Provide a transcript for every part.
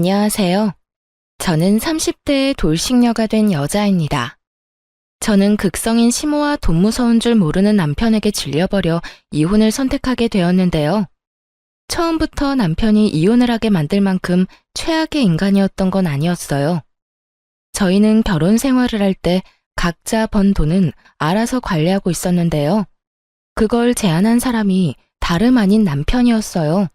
안녕하세요. 저는 30대의 돌싱녀가 된 여자입니다. 저는 극성인 시모와 돈 무서운 줄 모르는 남편에게 질려버려 이혼을 선택하게 되었는데요. 처음부터 남편이 이혼을 하게 만들 만큼 최악의 인간이었던 건 아니었어요. 저희는 결혼 생활을 할 때 각자 번 돈은 알아서 관리하고 있었는데요. 그걸 제안한 사람이 다름 아닌 남편이었어요.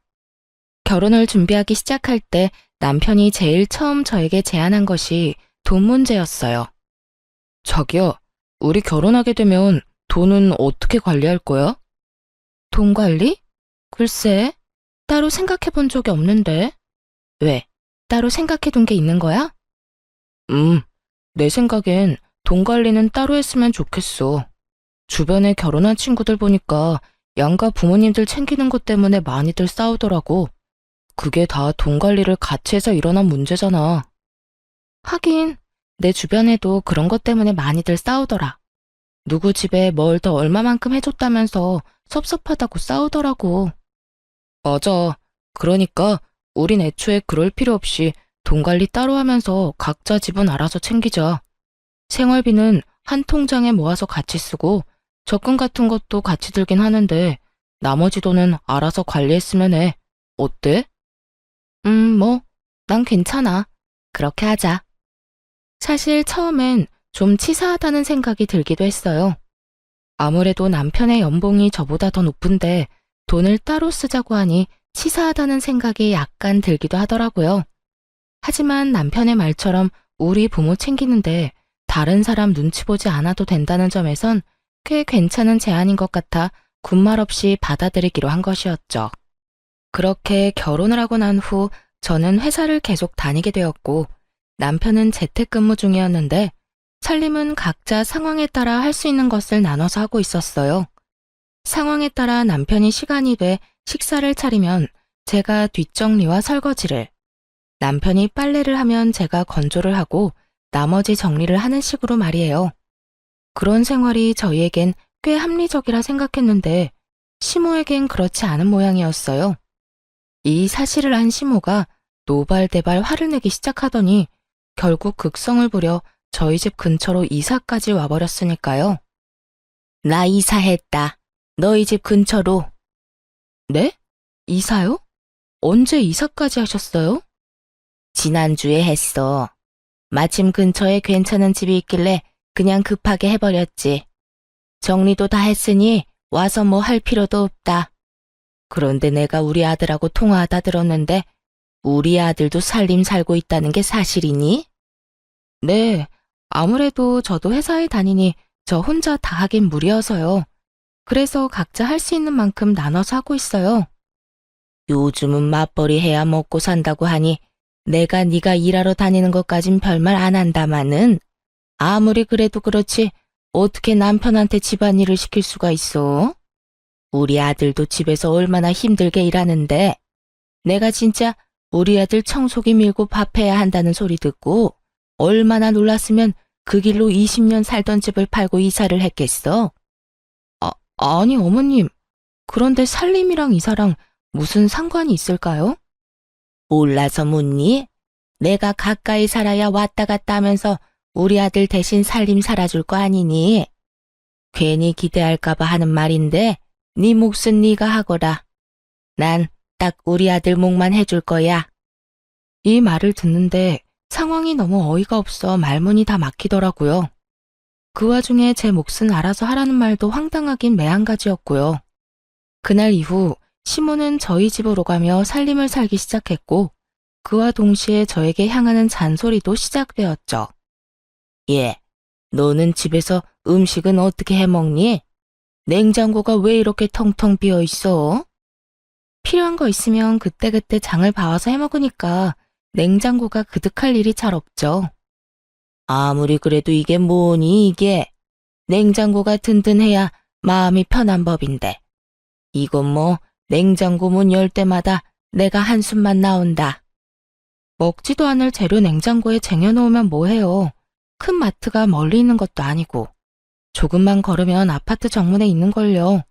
결혼을 준비하기 시작할 때 남편이 제일 처음 저에게 제안한 것이 돈 문제였어요. 자기야, 우리 결혼하게 되면 돈은 어떻게 관리할 거야? 돈 관리? 글쎄, 따로 생각해 본 적이 없는데. 왜? 따로 생각해 둔 게 있는 거야? 내 생각엔 돈 관리는 따로 했으면 좋겠어. 주변에 결혼한 친구들 보니까 양가 부모님들 챙기는 것 때문에 많이들 싸우더라고. 그게 다 돈 관리를 같이 해서 일어난 문제잖아. 하긴 내 주변에도 그런 것 때문에 많이들 싸우더라. 누구 집에 뭘 더 얼마만큼 해줬다면서 섭섭하다고 싸우더라고. 맞아. 그러니까 우린 애초에 그럴 필요 없이 돈 관리 따로 하면서 각자 집은 알아서 챙기자. 생활비는 한 통장에 모아서 같이 쓰고 적금 같은 것도 같이 들긴 하는데 나머지 돈은 알아서 관리했으면 해. 어때? 뭐, 난 괜찮아. 그렇게 하자. 사실 처음엔 좀 치사하다는 생각이 들기도 했어요. 아무래도 남편의 연봉이 저보다 더 높은데 돈을 따로 쓰자고 하니 치사하다는 생각이 약간 들기도 하더라고요. 하지만 남편의 말처럼 우리 부모 챙기는데 다른 사람 눈치 보지 않아도 된다는 점에선 꽤 괜찮은 제안인 것 같아 군말 없이 받아들이기로 한 것이었죠. 그렇게 결혼을 하고 난 후 저는 회사를 계속 다니게 되었고 남편은 재택근무 중이었는데 살림은 각자 상황에 따라 할 수 있는 것을 나눠서 하고 있었어요. 상황에 따라 남편이 시간이 돼 식사를 차리면 제가 뒷정리와 설거지를, 남편이 빨래를 하면 제가 건조를 하고 나머지 정리를 하는 식으로 말이에요. 그런 생활이 저희에겐 꽤 합리적이라 생각했는데 시모에겐 그렇지 않은 모양이었어요. 이 사실을 안 시모가 노발대발 화를 내기 시작하더니 결국 극성을 부려 저희 집 근처로 이사까지 와버렸으니까요. 나 이사했다. 너희 집 근처로. 네? 이사요? 언제 이사까지 하셨어요? 지난주에 했어. 마침 근처에 괜찮은 집이 있길래 그냥 급하게 해버렸지. 정리도 다 했으니 와서 뭐 할 필요도 없다. 그런데 내가 우리 아들하고 통화하다 들었는데 우리 아들도 살림 살고 있다는 게 사실이니? 네, 아무래도 저도 회사에 다니니 저 혼자 다 하긴 무리여서요. 그래서 각자 할 수 있는 만큼 나눠서 하고 있어요. 요즘은 맞벌이 해야 먹고 산다고 하니 내가 네가 일하러 다니는 것까진 별말 안 한다마는 아무리 그래도 그렇지 어떻게 남편한테 집안일을 시킬 수가 있어? 우리 아들도 집에서 얼마나 힘들게 일하는데 내가 진짜 우리 아들 청소기 밀고 밥해야 한다는 소리 듣고 얼마나 놀랐으면 그 길로 20년 살던 집을 팔고 이사를 했겠어? 아니 어머님, 그런데 살림이랑 이사랑 무슨 상관이 있을까요? 몰라서 묻니? 내가 가까이 살아야 왔다 갔다 하면서 우리 아들 대신 살림 살아줄 거 아니니? 괜히 기대할까봐 하는 말인데 네 몫은 네가 하거라. 난 딱 우리 아들 몫만 해줄 거야. 이 말을 듣는데 상황이 너무 어이가 없어 말문이 다 막히더라고요. 그 와중에 제 몫은 알아서 하라는 말도 황당하긴 매한가지였고요. 그날 이후 시모는 저희 집으로 가며 살림을 살기 시작했고 그와 동시에 저에게 향하는 잔소리도 시작되었죠. 예, 너는 집에서 음식은 어떻게 해먹니? 냉장고가 왜 이렇게 텅텅 비어 있어? 필요한 거 있으면 그때그때 장을 봐와서 해먹으니까 냉장고가 그득할 일이 잘 없죠. 아무리 그래도 이게 뭐니 이게. 냉장고가 든든해야 마음이 편한 법인데. 이건 뭐 냉장고 문 열 때마다 내가 한숨만 나온다. 먹지도 않을 재료 냉장고에 쟁여놓으면 뭐해요. 큰 마트가 멀리 있는 것도 아니고. 조금만 걸으면 아파트 정문에 있는걸요.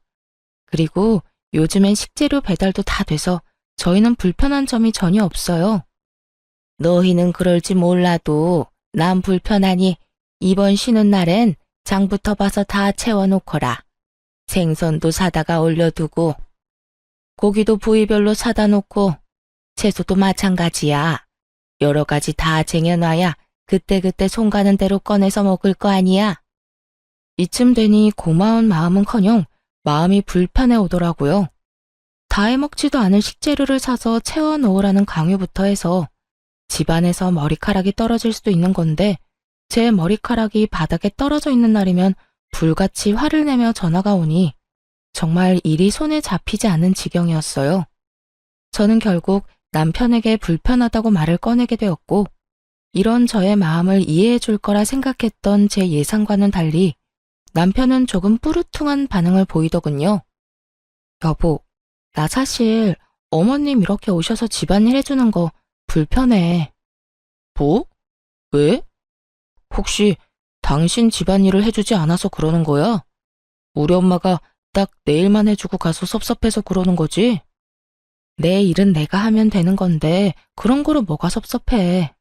그리고 요즘엔 식재료 배달도 다 돼서 저희는 불편한 점이 전혀 없어요. 너희는 그럴지 몰라도 난 불편하니 이번 쉬는 날엔 장부터 봐서 다 채워놓거라. 생선도 사다가 올려두고 고기도 부위별로 사다 놓고 채소도 마찬가지야. 여러 가지 다 쟁여놔야 그때그때 손 가는 대로 꺼내서 먹을 거 아니야. 이쯤 되니 고마운 마음은커녕 마음이 불편해 오더라고요. 다 해먹지도 않을 식재료를 사서 채워 넣으라는 강요부터 해서 집안에서 머리카락이 떨어질 수도 있는 건데 제 머리카락이 바닥에 떨어져 있는 날이면 불같이 화를 내며 전화가 오니 정말 일이 손에 잡히지 않는 지경이었어요. 저는 결국 남편에게 불편하다고 말을 꺼내게 되었고 이런 저의 마음을 이해해 줄 거라 생각했던 제 예상과는 달리 남편은 조금 뿌르퉁한 반응을 보이더군요. 여보, 나 사실 어머님 이렇게 오셔서 집안일 해주는 거 불편해. 뭐? 왜? 혹시 당신 집안일을 해주지 않아서 그러는 거야? 우리 엄마가 딱 내 일만 해주고 가서 섭섭해서 그러는 거지? 내 일은 내가 하면 되는 건데 그런 거로 뭐가 섭섭해.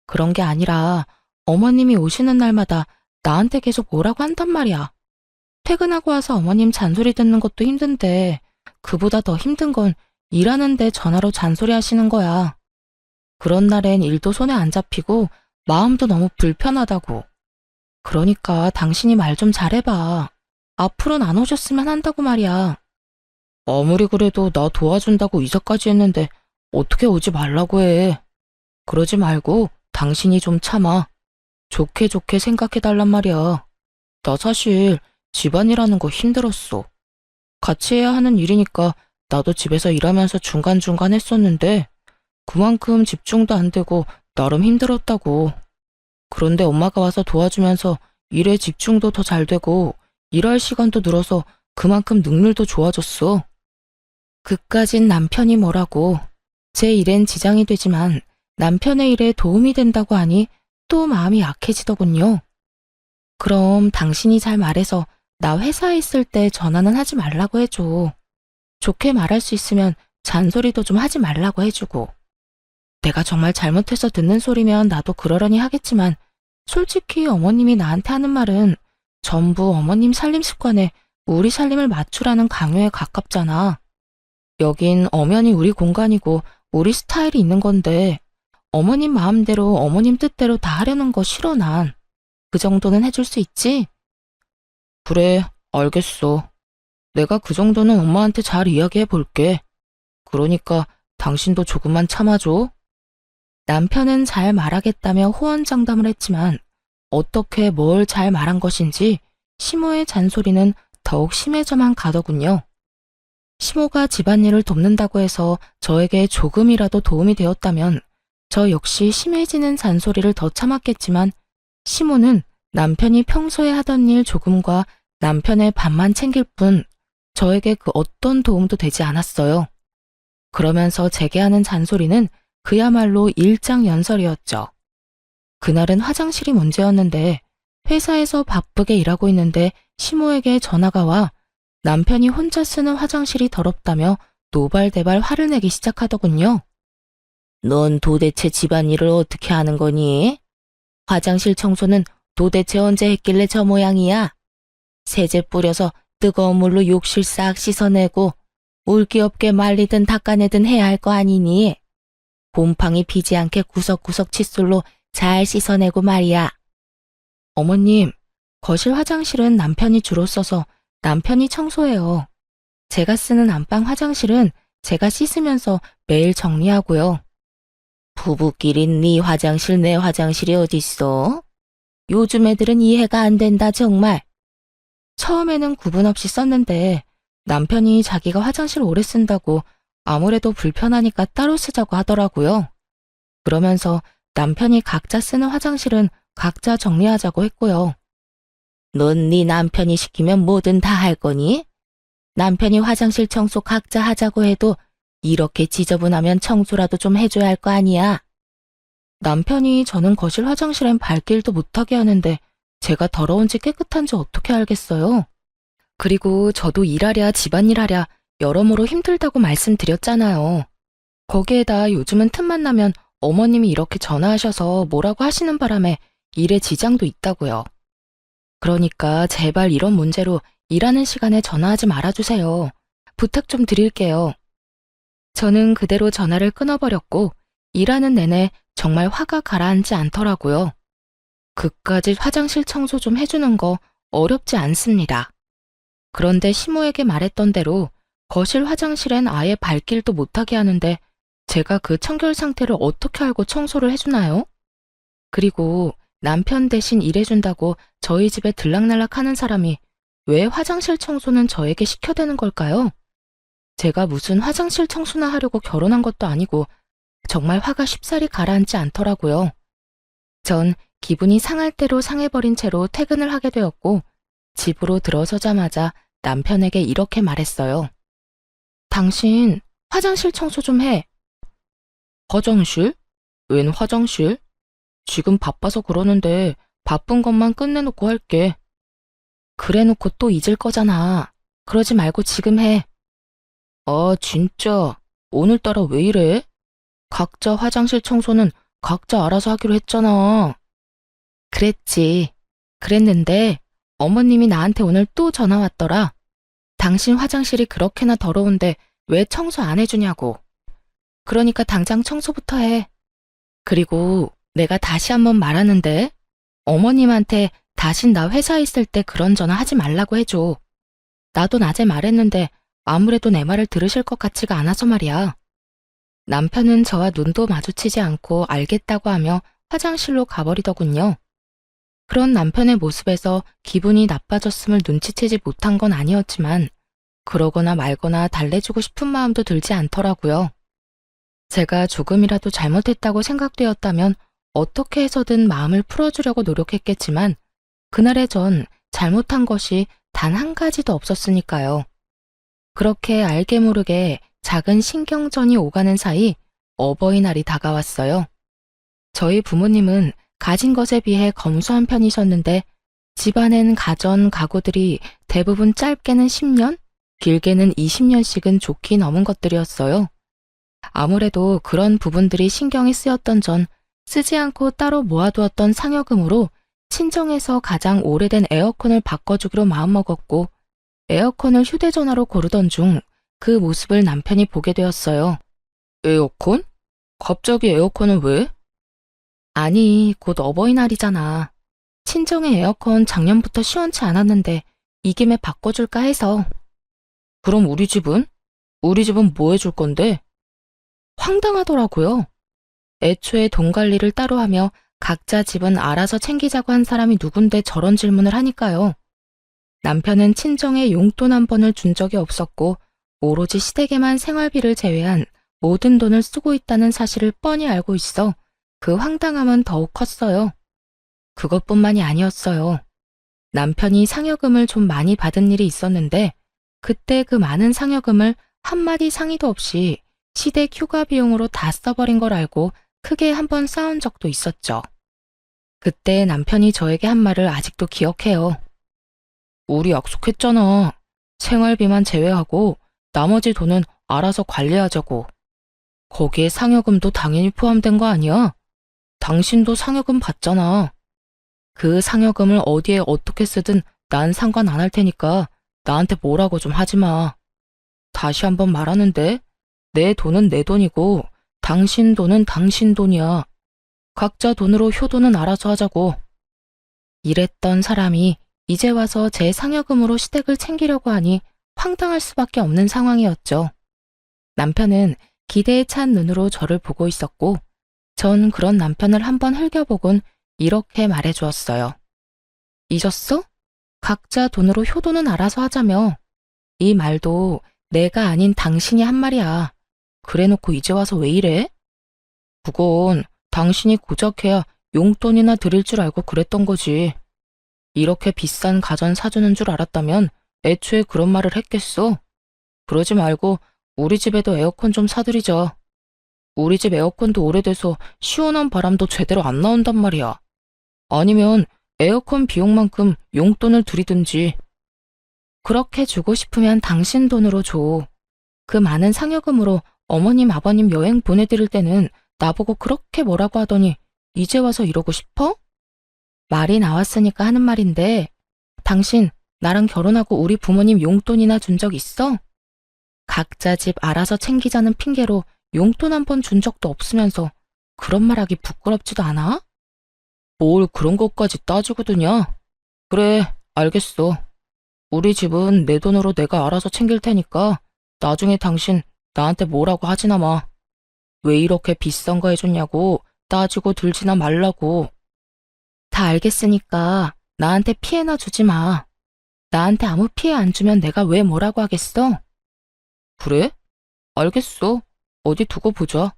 그런 게 아니라 어머님이 오시는 날마다 나한테 계속 뭐라고 한단 말이야. 퇴근하고 와서 어머님 잔소리 듣는 것도 힘든데 그보다 더 힘든 건 일하는데 전화로 잔소리 하시는 거야. 그런 날엔 일도 손에 안 잡히고 마음도 너무 불편하다고. 그러니까 당신이 말 좀 잘해봐. 앞으로는 안 오셨으면 한다고 말이야. 아무리 그래도 나 도와준다고 이사까지 했는데 어떻게 오지 말라고 해. 그러지 말고 당신이 좀 참아. 좋게 좋게 생각해달란 말이야. 나 사실 집안일하는 거 힘들었어. 같이 해야 하는 일이니까 나도 집에서 일하면서 중간중간 했었는데 그만큼 집중도 안 되고 나름 힘들었다고. 그런데 엄마가 와서 도와주면서 일에 집중도 더 잘 되고 일할 시간도 늘어서 그만큼 능률도 좋아졌어. 그까진 남편이 뭐라고. 제 일엔 지장이 되지만 남편의 일에 도움이 된다고 하니 또 마음이 약해지더군요. 그럼 당신이 잘 말해서 나 회사에 있을 때 전화는 하지 말라고 해줘. 좋게 말할 수 있으면 잔소리도 좀 하지 말라고 해주고. 내가 정말 잘못해서 듣는 소리면 나도 그러려니 하겠지만 솔직히 어머님이 나한테 하는 말은 전부 어머님 살림 습관에 우리 살림을 맞추라는 강요에 가깝잖아. 여긴 엄연히 우리 공간이고 우리 스타일이 있는 건데 어머님 마음대로 어머님 뜻대로 다 하려는 거 싫어 난. 그 정도는 해줄 수 있지? 그래, 알겠어. 내가 그 정도는 엄마한테 잘 이야기해 볼게. 그러니까 당신도 조금만 참아줘. 남편은 잘 말하겠다며 호언장담을 했지만 어떻게 뭘 잘 말한 것인지 시모의 잔소리는 더욱 심해져만 가더군요. 시모가 집안일을 돕는다고 해서 저에게 조금이라도 도움이 되었다면 저 역시 심해지는 잔소리를 더 참았겠지만 시모는 남편이 평소에 하던 일 조금과 남편의 밥만 챙길 뿐 저에게 그 어떤 도움도 되지 않았어요. 그러면서 제게 하는 잔소리는 그야말로 일장연설이었죠. 그날은 화장실이 문제였는데 회사에서 바쁘게 일하고 있는데 시모에게 전화가 와 남편이 혼자 쓰는 화장실이 더럽다며 노발대발 화를 내기 시작하더군요. 넌 도대체 집안일을 어떻게 하는 거니? 화장실 청소는 도대체 언제 했길래 저 모양이야? 세제 뿌려서 뜨거운 물로 욕실 싹 씻어내고 물기 없게 말리든 닦아내든 해야 할 거 아니니? 곰팡이 피지 않게 구석구석 칫솔로 잘 씻어내고 말이야. 어머님, 거실 화장실은 남편이 주로 써서 남편이 청소해요. 제가 쓰는 안방 화장실은 제가 씻으면서 매일 정리하고요. 부부끼리 네 화장실 내 화장실이 어딨어? 요즘 애들은 이해가 안 된다 정말. 처음에는 구분 없이 썼는데 남편이 자기가 화장실 오래 쓴다고 아무래도 불편하니까 따로 쓰자고 하더라고요. 그러면서 남편이 각자 쓰는 화장실은 각자 정리하자고 했고요. 넌 네 남편이 시키면 뭐든 다 할 거니? 남편이 화장실 청소 각자 하자고 해도 이렇게 지저분하면 청소라도 좀 해줘야 할 거 아니야. 남편이 저는 거실 화장실엔 발길도 못하게 하는데 제가 더러운지 깨끗한지 어떻게 알겠어요? 그리고 저도 일하랴 집안일하랴 여러모로 힘들다고 말씀드렸잖아요. 거기에다 요즘은 틈만 나면 어머님이 이렇게 전화하셔서 뭐라고 하시는 바람에 일에 지장도 있다고요. 그러니까 제발 이런 문제로 일하는 시간에 전화하지 말아주세요. 부탁 좀 드릴게요. 저는 그대로 전화를 끊어버렸고 일하는 내내 정말 화가 가라앉지 않더라고요. 그까짓 화장실 청소 좀 해주는 거 어렵지 않습니다. 그런데 시모에게 말했던 대로 거실 화장실엔 아예 발길도 못하게 하는데 제가 그 청결 상태를 어떻게 알고 청소를 해주나요? 그리고 남편 대신 일해준다고 저희 집에 들락날락 하는 사람이 왜 화장실 청소는 저에게 시켜대는 걸까요? 제가 무슨 화장실 청소나 하려고 결혼한 것도 아니고 정말 화가 쉽사리 가라앉지 않더라고요. 전 기분이 상할 대로 상해버린 채로 퇴근을 하게 되었고 집으로 들어서자마자 남편에게 이렇게 말했어요. 당신 화장실 청소 좀 해. 화장실? 웬 화장실? 지금 바빠서 그러는데 바쁜 것만 끝내놓고 할게. 그래놓고 또 잊을 거잖아. 그러지 말고 지금 해. 아, 진짜. 오늘따라 왜 이래? 각자 화장실 청소는 각자 알아서 하기로 했잖아. 그랬지. 그랬는데 어머님이 나한테 오늘 또 전화 왔더라. 당신 화장실이 그렇게나 더러운데 왜 청소 안 해주냐고. 그러니까 당장 청소부터 해. 그리고 내가 다시 한번 말하는데 어머님한테 다신 나 회사에 있을 때 그런 전화 하지 말라고 해줘. 나도 낮에 말했는데 아무래도 내 말을 들으실 것 같지가 않아서 말이야. 남편은 저와 눈도 마주치지 않고 알겠다고 하며 화장실로 가버리더군요. 그런 남편의 모습에서 기분이 나빠졌음을 눈치채지 못한 건 아니었지만 그러거나 말거나 달래주고 싶은 마음도 들지 않더라고요. 제가 조금이라도 잘못했다고 생각되었다면 어떻게 해서든 마음을 풀어주려고 노력했겠지만 그날의 전 잘못한 것이 단 한 가지도 없었으니까요. 그렇게 알게 모르게 작은 신경전이 오가는 사이 어버이날이 다가왔어요. 저희 부모님은 가진 것에 비해 검소한 편이셨는데 집안엔 가전, 가구들이 대부분 짧게는 10년, 길게는 20년씩은 좋게 넘은 것들이었어요. 아무래도 그런 부분들이 신경이 쓰였던 전 쓰지 않고 따로 모아두었던 상여금으로 친정에서 가장 오래된 에어컨을 바꿔주기로 마음먹었고 에어컨을 휴대전화로 고르던 중 그 모습을 남편이 보게 되었어요. 에어컨? 갑자기 에어컨은 왜? 아니, 곧 어버이날이잖아. 친정의 에어컨 작년부터 시원치 않았는데 이 김에 바꿔줄까 해서. 그럼 우리 집은? 우리 집은 뭐 해줄 건데? 황당하더라고요. 애초에 돈 관리를 따로 하며 각자 집은 알아서 챙기자고 한 사람이 누군데 저런 질문을 하니까요. 남편은 친정에 용돈 한 번을 준 적이 없었고 오로지 시댁에만 생활비를 제외한 모든 돈을 쓰고 있다는 사실을 뻔히 알고 있어 그 황당함은 더욱 컸어요. 그것뿐만이 아니었어요. 남편이 상여금을 좀 많이 받은 일이 있었는데 그때 그 많은 상여금을 한마디 상의도 없이 시댁 휴가 비용으로 다 써버린 걸 알고 크게 한 번 싸운 적도 있었죠. 그때 남편이 저에게 한 말을 아직도 기억해요. 우리 약속했잖아. 생활비만 제외하고 나머지 돈은 알아서 관리하자고. 거기에 상여금도 당연히 포함된 거 아니야? 당신도 상여금 받잖아. 그 상여금을 어디에 어떻게 쓰든 난 상관 안 할 테니까 나한테 뭐라고 좀 하지 마. 다시 한번 말하는데 내 돈은 내 돈이고 당신 돈은 당신 돈이야. 각자 돈으로 효도는 알아서 하자고. 이랬던 사람이 이제 와서 제 상여금으로 시댁을 챙기려고 하니 황당할 수밖에 없는 상황이었죠. 남편은 기대에 찬 눈으로 저를 보고 있었고 전 그런 남편을 한번 흘겨보곤 이렇게 말해주었어요. 잊었어? 각자 돈으로 효도는 알아서 하자며. 이 말도 내가 아닌 당신이 한 말이야. 그래놓고 이제 와서 왜 이래? 그건 당신이 고작해야 용돈이나 드릴 줄 알고 그랬던 거지. 이렇게 비싼 가전 사주는 줄 알았다면 애초에 그런 말을 했겠어. 그러지 말고 우리 집에도 에어컨 좀 사드리자. 우리 집 에어컨도 오래돼서 시원한 바람도 제대로 안 나온단 말이야. 아니면 에어컨 비용만큼 용돈을 드리든지. 그렇게 주고 싶으면 당신 돈으로 줘. 그 많은 상여금으로 어머님, 아버님 여행 보내드릴 때는 나보고 그렇게 뭐라고 하더니 이제 와서 이러고 싶어? 말이 나왔으니까 하는 말인데, 당신 나랑 결혼하고 우리 부모님 용돈이나 준 적 있어? 각자 집 알아서 챙기자는 핑계로 용돈 한 번 준 적도 없으면서 그런 말하기 부끄럽지도 않아? 뭘 그런 것까지 따지고 드냐? 그래, 알겠어. 우리 집은 내 돈으로 내가 알아서 챙길 테니까 나중에 당신 나한테 뭐라고 하지나 마. 왜 이렇게 비싼 거 해줬냐고 따지고 들지나 말라고. 다 알겠으니까 나한테 피해나 주지 마. 나한테 아무 피해 안 주면 내가 왜 뭐라고 하겠어? 그래? 알겠어. 어디 두고 보자.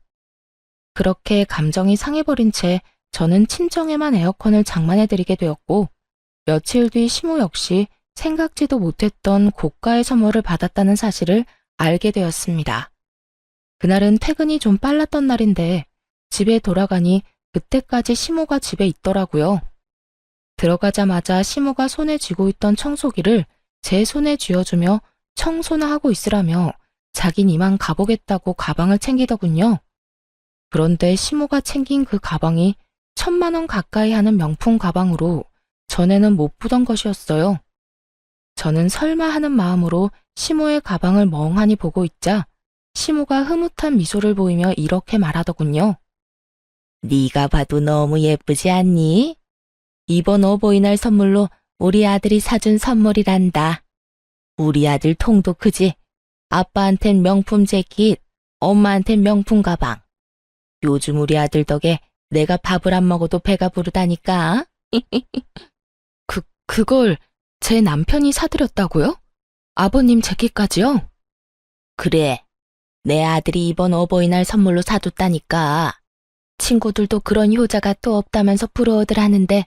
그렇게 감정이 상해버린 채 저는 친정에만 에어컨을 장만해드리게 되었고, 며칠 뒤 시모 역시 생각지도 못했던 고가의 선물을 받았다는 사실을 알게 되었습니다. 그날은 퇴근이 좀 빨랐던 날인데 집에 돌아가니 그때까지 시모가 집에 있더라고요. 들어가자마자 시모가 손에 쥐고 있던 청소기를 제 손에 쥐어주며 청소나 하고 있으라며 자긴 이만 가보겠다고 가방을 챙기더군요. 그런데 시모가 챙긴 그 가방이 1,000만 원 가까이 하는 명품 가방으로 전에는 못 보던 것이었어요. 저는 설마 하는 마음으로 시모의 가방을 멍하니 보고 있자 시모가 흐뭇한 미소를 보이며 이렇게 말하더군요. 네가 봐도 너무 예쁘지 않니? 이번 어버이날 선물로 우리 아들이 사준 선물이란다. 우리 아들 통도 크지? 아빠한텐 명품 재킷, 엄마한텐 명품 가방. 요즘 우리 아들 덕에 내가 밥을 안 먹어도 배가 부르다니까. 그걸 제 남편이 사드렸다고요? 아버님 재킷까지요? 그래. 내 아들이 이번 어버이날 선물로 사줬다니까. 친구들도 그런 효자가 또 없다면서 부러워들 하는데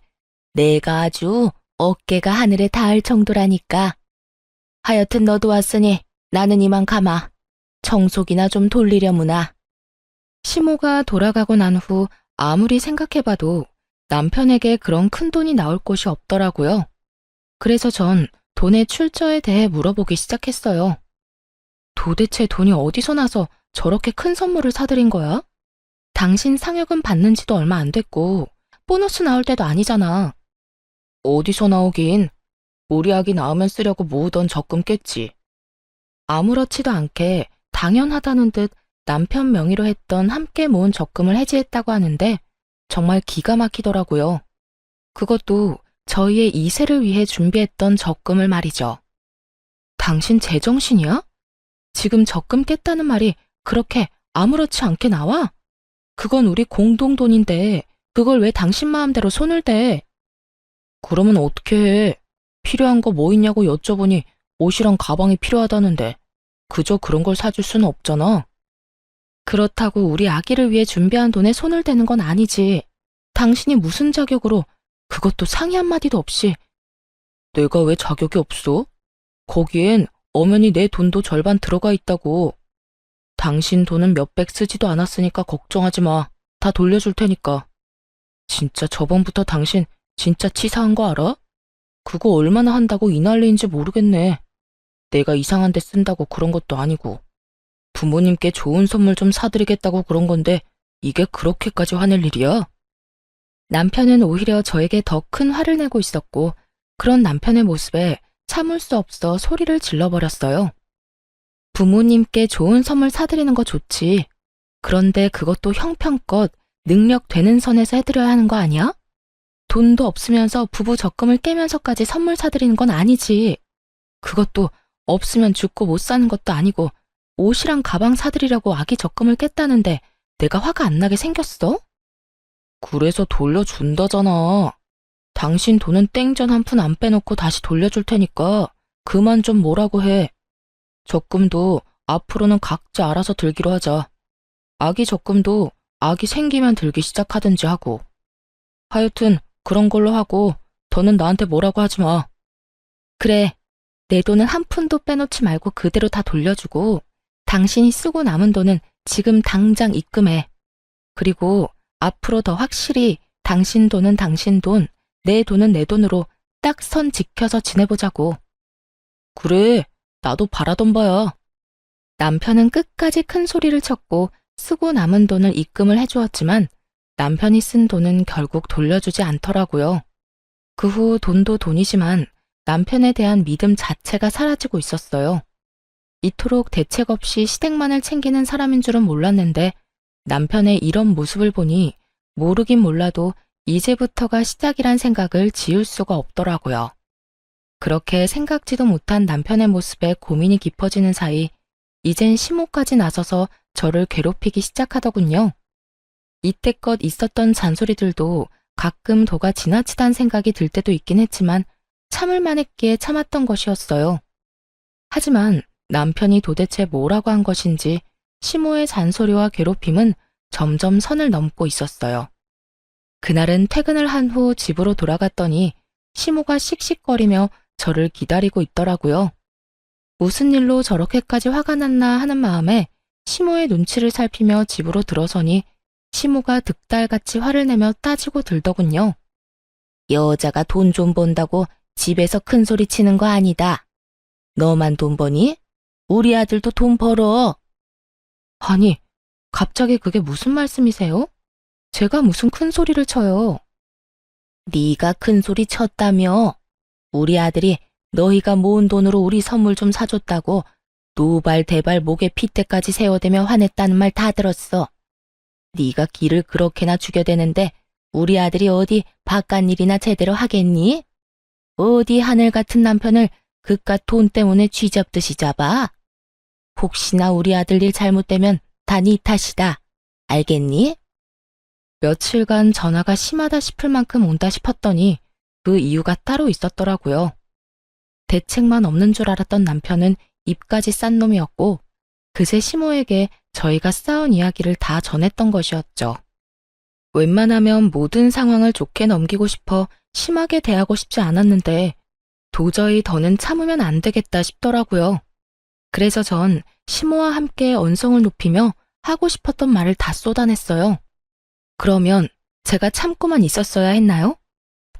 내가 아주 어깨가 하늘에 닿을 정도라니까. 하여튼 너도 왔으니 나는 이만 가마. 청소기나 좀 돌리려무나. 시모가 돌아가고 난 후 아무리 생각해봐도 남편에게 그런 큰 돈이 나올 곳이 없더라고요. 그래서 전 돈의 출처에 대해 물어보기 시작했어요. 도대체 돈이 어디서 나서 저렇게 큰 선물을 사드린 거야? 당신 상여금 받는 지도 얼마 안 됐고 보너스 나올 때도 아니잖아. 어디서 나오긴. 우리 아기 낳으면 쓰려고 모으던 적금 깼지. 아무렇지도 않게 당연하다는 듯 남편 명의로 했던 함께 모은 적금을 해지했다고 하는데 정말 기가 막히더라고요. 그것도 저희의 2세를 위해 준비했던 적금을 말이죠. 당신 제정신이야? 지금 적금 깼다는 말이 그렇게 아무렇지 않게 나와? 그건 우리 공동돈인데 그걸 왜 당신 마음대로 손을 대? 그러면 어떻게 해? 필요한 거 뭐 있냐고 여쭤보니 옷이랑 가방이 필요하다는데 그저 그런 걸 사줄 수는 없잖아. 그렇다고 우리 아기를 위해 준비한 돈에 손을 대는 건 아니지. 당신이 무슨 자격으로, 그것도 상의 한마디도 없이. 내가 왜 자격이 없어? 거기엔 엄연히 내 돈도 절반 들어가 있다고. 당신 돈은 몇백 쓰지도 않았으니까 걱정하지 마. 다 돌려줄 테니까. 진짜 저번부터 당신 진짜 치사한 거 알아? 그거 얼마나 한다고 이 난리인지 모르겠네. 내가 이상한 데 쓴다고 그런 것도 아니고. 부모님께 좋은 선물 좀 사드리겠다고 그런 건데 이게 그렇게까지 화낼 일이야? 남편은 오히려 저에게 더 큰 화를 내고 있었고 그런 남편의 모습에 참을 수 없어 소리를 질러버렸어요. 부모님께 좋은 선물 사드리는 거 좋지. 그런데 그것도 형편껏 능력 되는 선에서 해드려야 하는 거 아니야? 돈도 없으면서 부부 적금을 깨면서까지 선물 사드리는 건 아니지. 그것도 없으면 죽고 못 사는 것도 아니고 옷이랑 가방 사드리려고 아기 적금을 깼다는데 내가 화가 안 나게 생겼어? 그래서 돌려준다잖아. 당신 돈은 땡전 한 푼 안 빼놓고 다시 돌려줄 테니까 그만 좀 뭐라고 해. 적금도 앞으로는 각자 알아서 들기로 하자. 아기 적금도 아기 생기면 들기 시작하든지 하고. 하여튼 그런 걸로 하고 더는 나한테 뭐라고 하지 마. 그래, 내 돈은 한 푼도 빼놓지 말고 그대로 다 돌려주고 당신이 쓰고 남은 돈은 지금 당장 입금해. 그리고 앞으로 더 확실히 당신 돈은 당신 돈, 내 돈은 내 돈으로 딱 선 지켜서 지내보자고. 그래, 나도 바라던 바야. 남편은 끝까지 큰 소리를 쳤고 쓰고 남은 돈을 입금을 해주었지만 남편이 쓴 돈은 결국 돌려주지 않더라고요. 그 후 돈도 돈이지만 남편에 대한 믿음 자체가 사라지고 있었어요. 이토록 대책 없이 시댁만을 챙기는 사람인 줄은 몰랐는데 남편의 이런 모습을 보니 모르긴 몰라도 이제부터가 시작이란 생각을 지울 수가 없더라고요. 그렇게 생각지도 못한 남편의 모습에 고민이 깊어지는 사이 이젠 시모까지 나서서 저를 괴롭히기 시작하더군요. 이때껏 있었던 잔소리들도 가끔 도가 지나치다는 생각이 들 때도 있긴 했지만 참을 만했기에 참았던 것이었어요. 하지만 남편이 도대체 뭐라고 한 것인지 시모의 잔소리와 괴롭힘은 점점 선을 넘고 있었어요. 그날은 퇴근을 한 후 집으로 돌아갔더니 시모가 씩씩거리며 저를 기다리고 있더라고요. 무슨 일로 저렇게까지 화가 났나 하는 마음에 시모의 눈치를 살피며 집으로 들어서니 시모가 득달같이 화를 내며 따지고 들더군요. 여자가 돈 좀 번다고 집에서 큰 소리 치는 거 아니다. 너만 돈 버니? 우리 아들도 돈 벌어. 아니, 갑자기 그게 무슨 말씀이세요? 제가 무슨 큰 소리를 쳐요. 네가 큰 소리 쳤다며. 우리 아들이 너희가 모은 돈으로 우리 선물 좀 사줬다고 노발대발 목에 핏대까지 세워대며 화냈다는 말 다 들었어. 네가 기를 그렇게나 죽여대는데 우리 아들이 어디 바깥 일이나 제대로 하겠니? 어디 하늘 같은 남편을 그깟 돈 때문에 쥐잡듯이 잡아? 혹시나 우리 아들 일 잘못되면 다 네 탓이다. 알겠니? 며칠간 전화가 심하다 싶을 만큼 온다 싶었더니 그 이유가 따로 있었더라고요. 대책만 없는 줄 알았던 남편은 입까지 싼 놈이었고 그새 시모에게 저희가 싸운 이야기를 다 전했던 것이었죠. 웬만하면 모든 상황을 좋게 넘기고 싶어 심하게 대하고 싶지 않았는데 도저히 더는 참으면 안 되겠다 싶더라고요. 그래서 전 시모와 함께 언성을 높이며 하고 싶었던 말을 다 쏟아냈어요. 그러면 제가 참고만 있었어야 했나요?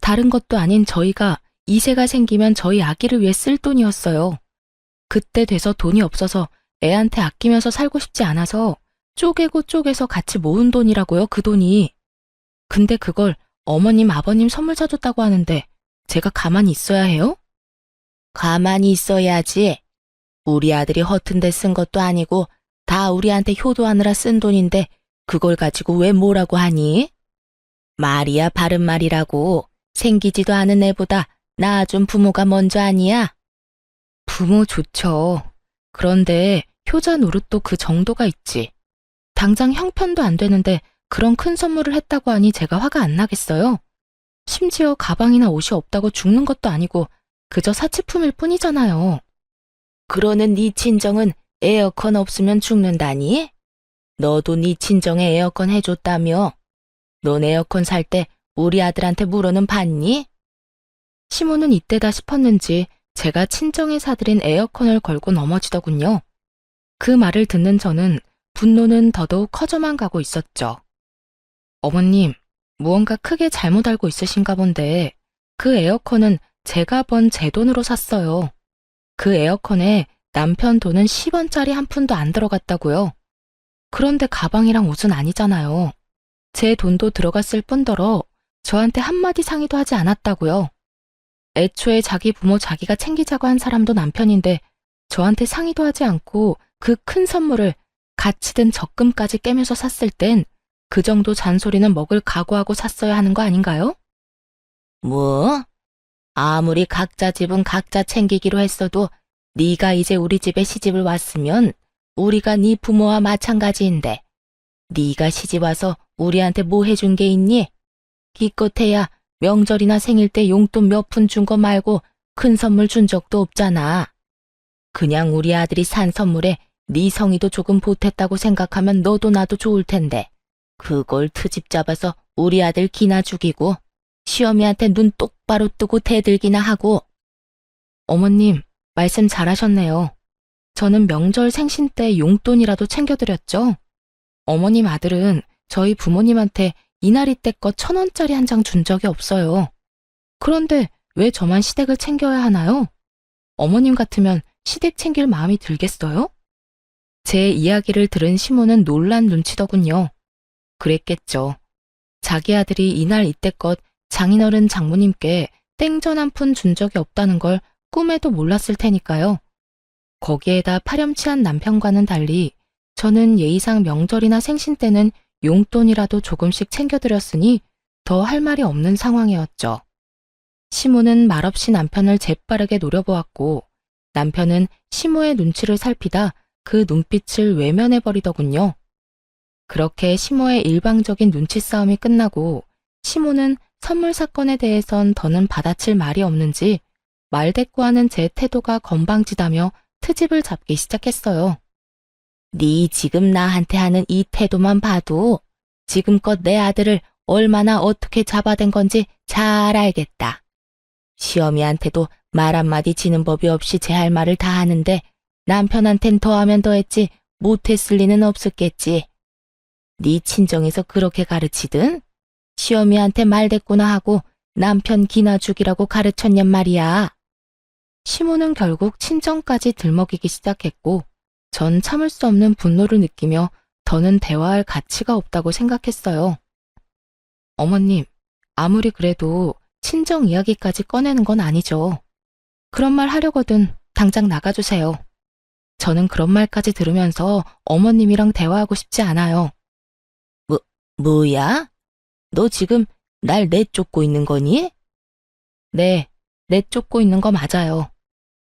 다른 것도 아닌 저희가 이세가 생기면 저희 아기를 위해 쓸 돈이었어요. 그때 돼서 돈이 없어서 애한테 아끼면서 살고 싶지 않아서 쪼개고 쪼개서 같이 모은 돈이라고요, 그 돈이. 근데 그걸 어머님, 아버님 선물 사줬다고 하는데 제가 가만히 있어야 해요? 가만히 있어야지. 우리 아들이 허튼 데 쓴 것도 아니고 다 우리한테 효도하느라 쓴 돈인데 그걸 가지고 왜 뭐라고 하니? 말이야 바른 말이라고. 생기지도 않은 애보다 낳아준 부모가 먼저 아니야? 부모 좋죠. 그런데 효자 노릇도 그 정도가 있지. 당장 형편도 안 되는데 그런 큰 선물을 했다고 하니 제가 화가 안 나겠어요? 심지어 가방이나 옷이 없다고 죽는 것도 아니고 그저 사치품일 뿐이잖아요. 그러는 네 친정은 에어컨 없으면 죽는다니? 너도 네 친정에 에어컨 해줬다며? 넌 에어컨 살 때 우리 아들한테 물어는 봤니? 시모는 이때다 싶었는지 제가 친정에 사들인 에어컨을 걸고 넘어지더군요. 그 말을 듣는 저는 분노는 더더욱 커져만 가고 있었죠. 어머님, 무언가 크게 잘못 알고 있으신가 본데 그 에어컨은 제가 번 제 돈으로 샀어요. 그 에어컨에 남편 돈은 10원짜리 한 푼도 안 들어갔다고요. 그런데 가방이랑 옷은 아니잖아요. 제 돈도 들어갔을 뿐더러 저한테 한마디 상의도 하지 않았다고요. 애초에 자기 부모 자기가 챙기자고 한 사람도 남편인데 저한테 상의도 하지 않고 그 큰 선물을 같이 든 적금까지 깨면서 샀을 땐 그 정도 잔소리는 먹을 각오하고 샀어야 하는 거 아닌가요? 뭐? 아무리 각자 집은 각자 챙기기로 했어도 네가 이제 우리 집에 시집을 왔으면 우리가 네 부모와 마찬가지인데 네가 시집 와서 우리한테 뭐 해준 게 있니? 기껏해야 명절이나 생일 때 용돈 몇 푼 준 거 말고 큰 선물 준 적도 없잖아. 그냥 우리 아들이 산 선물에 네 성의도 조금 보탰다고 생각하면 너도 나도 좋을 텐데 그걸 트집 잡아서 우리 아들 기나 죽이고 시어미한테 눈 똑바로 뜨고 대들기나 하고. 어머님, 말씀 잘하셨네요. 저는 명절 생신 때 용돈이라도 챙겨드렸죠. 어머님 아들은 저희 부모님한테 이날이 때껏 1,000원짜리 한 장 준 적이 없어요. 그런데 왜 저만 시댁을 챙겨야 하나요? 어머님 같으면 시댁 챙길 마음이 들겠어요? 제 이야기를 들은 시모는 놀란 눈치더군요. 그랬겠죠. 자기 아들이 이날 이때껏 장인어른 장모님께 땡전 한 푼 준 적이 없다는 걸 꿈에도 몰랐을 테니까요. 거기에다 파렴치한 남편과는 달리 저는 예의상 명절이나 생신 때는 용돈이라도 조금씩 챙겨드렸으니 더 할 말이 없는 상황이었죠. 시모는 말없이 남편을 재빠르게 노려보았고 남편은 시모의 눈치를 살피다 그 눈빛을 외면해버리더군요. 그렇게 시모의 일방적인 눈치 싸움이 끝나고 시모는 선물 사건에 대해선 더는 받아칠 말이 없는지 말대꾸하는 제 태도가 건방지다며 트집을 잡기 시작했어요. 네 지금 나한테 하는 이 태도만 봐도 지금껏 내 아들을 얼마나 어떻게 잡아댄 건지 잘 알겠다. 시어미한테도 말 한마디 지는 법이 없이 제 할 말을 다 하는데 남편한텐 더하면 더했지 못했을 리는 없었겠지. 네 친정에서 그렇게 가르치든 시어미한테 말대꾸나 하고 남편 기나 죽이라고 가르쳤냔 말이야. 시모는 결국 친정까지 들먹이기 시작했고 전 참을 수 없는 분노를 느끼며 더는 대화할 가치가 없다고 생각했어요. 어머님, 아무리 그래도 친정 이야기까지 꺼내는 건 아니죠. 그런 말 하려거든 당장 나가주세요. 저는 그런 말까지 들으면서 어머님이랑 대화하고 싶지 않아요. 뭐야? 너 지금 날 내쫓고 있는 거니? 네, 내쫓고 있는 거 맞아요.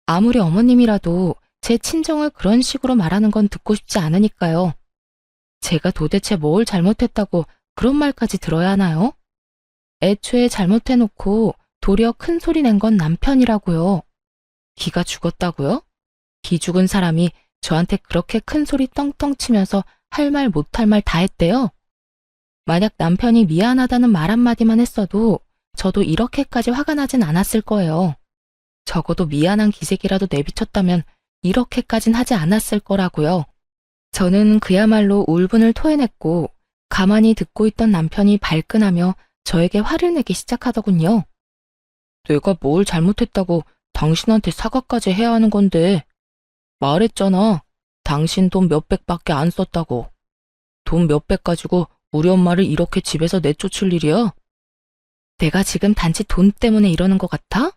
아무리 어머님이라도 제 친정을 그런 식으로 말하는 건 듣고 싶지 않으니까요. 제가 도대체 뭘 잘못했다고 그런 말까지 들어야 하나요? 애초에 잘못해놓고 도리어 큰 소리 낸 건 남편이라고요. 기가 죽었다고요? 기 죽은 사람이 저한테 그렇게 큰 소리 떵떵 치면서 할 말 못할 말 다 했대요. 만약 남편이 미안하다는 말 한마디만 했어도 저도 이렇게까지 화가 나진 않았을 거예요. 적어도 미안한 기색이라도 내비쳤다면 이렇게까진 하지 않았을 거라고요. 저는 그야말로 울분을 토해냈고 가만히 듣고 있던 남편이 발끈하며 저에게 화를 내기 시작하더군요. 내가 뭘 잘못했다고 당신한테 사과까지 해야 하는 건데. 말했잖아. 당신 돈 몇백밖에 안 썼다고. 돈 몇백 가지고 우리 엄마를 이렇게 집에서 내쫓을 일이야? 내가 지금 단지 돈 때문에 이러는 것 같아?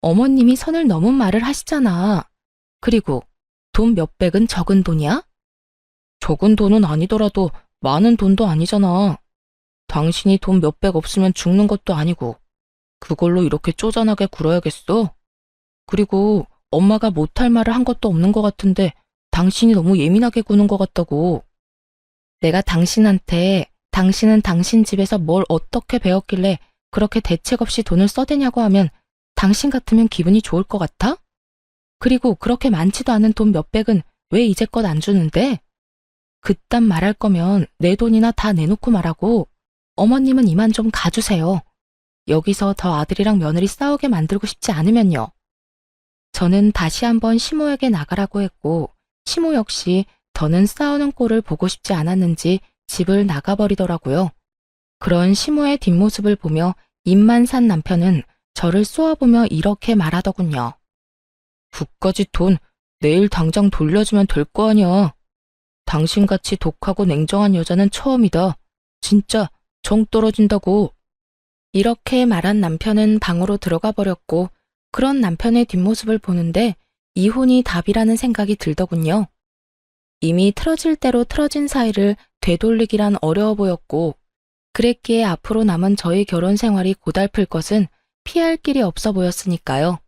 어머님이 선을 넘은 말을 하시잖아. 그리고 돈 몇백은 적은 돈이야? 적은 돈은 아니더라도 많은 돈도 아니잖아. 당신이 돈 몇백 없으면 죽는 것도 아니고 그걸로 이렇게 쪼잔하게 굴어야겠어? 그리고 엄마가 못할 말을 한 것도 없는 것 같은데 당신이 너무 예민하게 구는 것 같다고. 내가 당신한테 당신은 당신 집에서 뭘 어떻게 배웠길래 그렇게 대책 없이 돈을 써대냐고 하면 당신 같으면 기분이 좋을 것 같아? 그리고 그렇게 많지도 않은 돈 몇백은 왜 이제껏 안 주는데? 그딴 말할 거면 내 돈이나 다 내놓고 말하고 어머님은 이만 좀 가주세요. 여기서 더 아들이랑 며느리 싸우게 만들고 싶지 않으면요. 저는 다시 한번 시모에게 나가라고 했고 시모 역시 더는 싸우는 꼴을 보고 싶지 않았는지 집을 나가버리더라고요. 그런 시모의 뒷모습을 보며 입만 산 남편은 저를 쏘아보며 이렇게 말하더군요. 그까짓 돈 내일 당장 돌려주면 될 거 아니야. 당신같이 독하고 냉정한 여자는 처음이다. 진짜 정 떨어진다고. 이렇게 말한 남편은 방으로 들어가 버렸고 그런 남편의 뒷모습을 보는데 이혼이 답이라는 생각이 들더군요. 이미 틀어질 대로 틀어진 사이를 되돌리기란 어려워 보였고 그랬기에 앞으로 남은 저희 결혼 생활이 고달플 것은 피할 길이 없어 보였으니까요.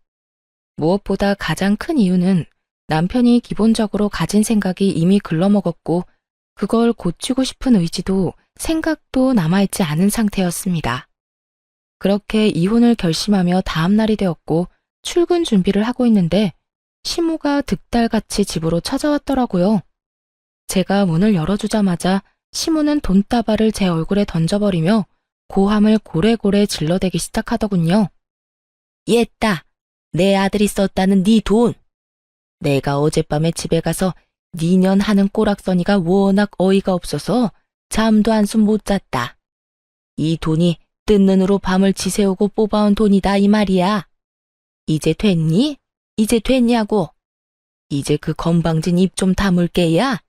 무엇보다 가장 큰 이유는 남편이 기본적으로 가진 생각이 이미 글러먹었고 그걸 고치고 싶은 의지도 생각도 남아있지 않은 상태였습니다. 그렇게 이혼을 결심하며 다음 날이 되었고 출근 준비를 하고 있는데 시모가 득달같이 집으로 찾아왔더라고요. 제가 문을 열어주자마자 시모는 돈다발을 제 얼굴에 던져버리며 고함을 고래고래 질러대기 시작하더군요. 얘따, 내 아들이 썼다는 네 돈. 내가 어젯밤에 집에 가서 니년 하는 꼬락서니가 워낙 어이가 없어서 잠도 한숨 못 잤다. 이 돈이 뜬 눈으로 밤을 지새우고 뽑아온 돈이다 이 말이야. 이제 됐니? 이제 됐냐고. 이제 그 건방진 입 좀 다물게야.